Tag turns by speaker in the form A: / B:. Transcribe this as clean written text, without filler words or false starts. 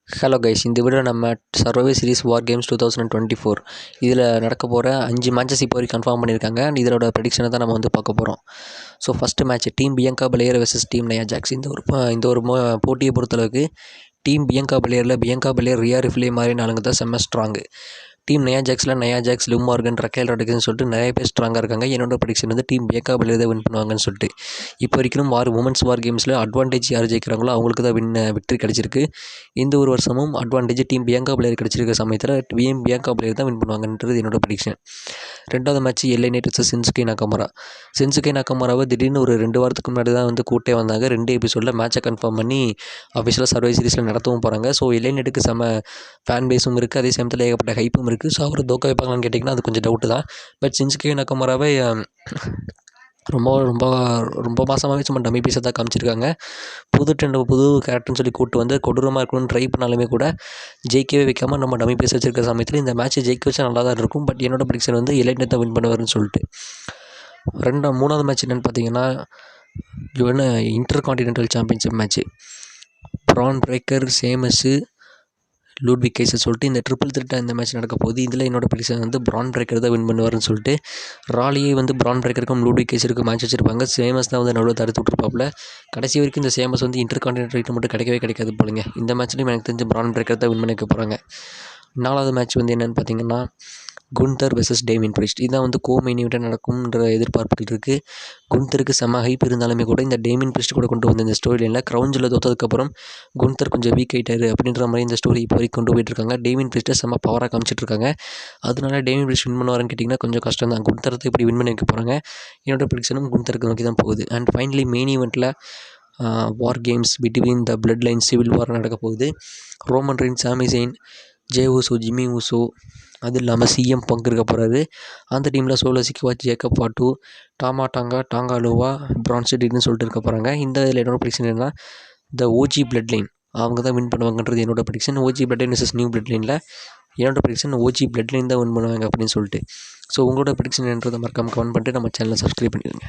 A: Hello guys, இந்த video நம்ம survivor series வார் games 2024 இதில் நடக்க போகிற 5 மேட்சஸ் இப்போ வரைக்கும் கன்ஃபார்ம் பண்ணியிருக்காங்க. அண்ட் இதோட ப்ரெடிக்ஷனை தான் நம்ம வந்து பார்க்க போகிறோம். So first match team Bianca Belair versus team Nia Jax. இந்த ஒரு போட்டியை பொறுத்தளவுக்கு team Bianca Belair Rhea Ripley மாதிரி ஆளுங்க தான் செம்ம strong. Team Nia Jax, Liv Morgan, Raquel ராட்ரிகஸ்னு சொல்லிட்டு நிறைய பேர் ஸ்ட்ராங்காக இருக்காங்க. என்னோட ப்ரெடிக்ஷன் வந்து டீம் பியங்கா பலேயர் தான் வின் பண்ணுவாங்கன்னு சொல்லிட்டு. இப்போ வரைக்கும் உமன்ஸ் வார் கேம்ஸில் அட்வான்டேஜ் யார் ஜெயிக்கிறாங்களோ அவங்களுக்கு தான் விக்டரி கிடச்சிருக்கு. இந்த ஒரு வருஷமும் அட்வான்டேஜ் டீம் பியங்கா பலேயர் கிடச்சிருக்க சமயத்தில் டீம் பியங்கா பலேயர் தான் வின் பண்ணுவாங்கன்றது என்னோட ப்ரெடிக்ஷன். ரெண்டாவது மேட்ச் எல்ஐ நைட் வர்சஸ் சென்சுகே நக்கமராவை திடீர்னு ஒரு 2 வாரத்துக்கு முன்னாடி தான் வந்து கூட்டே வந்தாங்க. 2 எபிசோடில் மேட்சை கன்ஃபார்ம் பண்ணி அஃபிஷியலாக சர்வை சீரிஸில் நடத்தவும் போகிறாங்க. ஸோ எல்ஐ நைட்டுக்கு செம்ம ஃபேன் பேஸும் இருக்குது, அதே சமயத்தில் ஏகப்பட்ட ஹைப்பும் இருக்குது. ஸோ அவர் தோக்க வைப்பாங்களான்னு கேட்டிங்கன்னா அது கொஞ்சம் டவுட்டு தான். பட் சென்சுகே நக்கமராவை ரொம்ப மாதமாகவே சும்மா டம்மி பீஸை தான் காமிச்சிருக்காங்க. புது கேரக்டர்னு சொல்லி கூப்பிட்டு வந்து கொடூரமாக இருக்கணும்னு ட்ரை பண்ணாலுமே கூட ஜெயிக்கவே வைக்காமல் நம்ம டம்மி பீஸ் வச்சிருக்க சமயத்தில் இந்த மேட்ச்சை ஜெயிக்க வச்சா நல்லா தான் இருக்கும். பட் என்னோட ப்ரெடிக்ஷன் வந்து எல்ஐ நைட் தான் வின் பண்ணுவார்னு சொல்லிட்டு. மூணாவது மேட்ச் என்னென்னு பார்த்தீங்கன்னா Intercontinental Championship match. Bron Breakker, Sheamus, Ludwig Kaiser சொல்லிட்டு இந்த ட்ரிபிள் த்ரெட்டாக இந்த மேட்ச் நடக்க போகுது. இதில் என்னோட ப்ரெடிக்ஷன் வந்து பிரான் பிரேக்கர் தான் வின் பண்ணுவார்னு சொல்லிட்டு. ராலியே வந்து பிரான் பிரேக்கருக்கும் லூட்விக் கைசருக்கும் மேட்ச் வச்சிருப்பாங்க. சேமஸ் தான் வந்து நடுவில் தடுத்து விட்டுருப்பாப்புல. கடைசி வரைக்கும் இந்த சேமஸ் வந்து இன்டர் கான்டினென்டல் ரைட்டு மட்டும் கிடைக்காது போலுங்க. இந்த மேட்ச்லையும் எனக்கு தெரிஞ்சு பிரான் பிரேக்கர் தான் வின் பண்ணிக்க போகிறாங்க. நாலாவது மேட்ச் வந்து என்னென்னு பார்த்தீங்கன்னா குன்தர் வெர்சஸ் டேமியன் ப்ரீஸ்ட். இதுதான் வந்து மெயின் ஈவெண்ட்டாக நடக்கும்ன்ற எதிர்பார்ப்புகள் இருக்குது. குன்தருக்கு செம்ம ஹைப் இருந்தாலுமே கூட இந்த டேமியன் ப்ரீஸ்ட் கூட கொண்டு வந்த இந்த ஸ்டோரி லைனில் க்ரௌஞ்சில் தோற்றதுக்கப்புறம் குன்தர் கொஞ்சம் வீக் ஆகிட்டாரு அப்படின்ற மாதிரி இந்த ஸ்டோரி இப்போ வரைக்கும் கொண்டு போயிட்டுருக்காங்க. டேமியன் ப்ரீஸ்ட்டை செம்ம பவராக காமிச்சிட்ருக்காங்க. அதனால டேமியன் ப்ரீஸ்ட் வின் பண்ணுவாருன்னு கேட்டிங்கன்னா கொஞ்சம் கஷ்டம் தான். குன்தரத்தை இப்படி வின் பண்ணி வைக்க போகிறாங்க. என்னோட ப்ரெடிக்ஷனும் குன்தருக்கு நோக்கி தான் போகுது. அண்ட் ஃபைனலி மெயின் ஈவெண்ட்டில் WarGames between the Bloodline civil war நடக்க போகுது. Roman Reigns, Sami Zayn, Jey Uso, Jimmy Uso, அது இல்லாமல் சிஎம் பங்க் இருக்க போகிறாரு. அந்த டீமில் சோலோ சிக்கிவா, ஜேக்கப் பாட்டு, டாங்கா லோவா, பிரான்ஸ்டின்னு சொல்லிட்டு இருக்க போகிறாங்க. இந்த இதில் என்னோட ப்ரெடிக்ஷன் என்னன்னா த ஓஜி பிளட் லைன் அவங்க தான் வின் பண்ணுவாங்கன்றது என்னோட prediction. OG blood line versus new blood லைனில் என்னோட ப்ரெடிக்ஷன் ஓஜி பிளட் லைன் தான் வின் பண்ணுவாங்க அப்படின்னு சொல்லிட்டு. ஸோ உங்களோட ப்ரெடிக்ஷன் என்றதை மறக்காமல் கமெண்ட் பண்ணிட்டு நம்ம சேனலை சப்ஸ்கிரைப் பண்ணிடுங்க.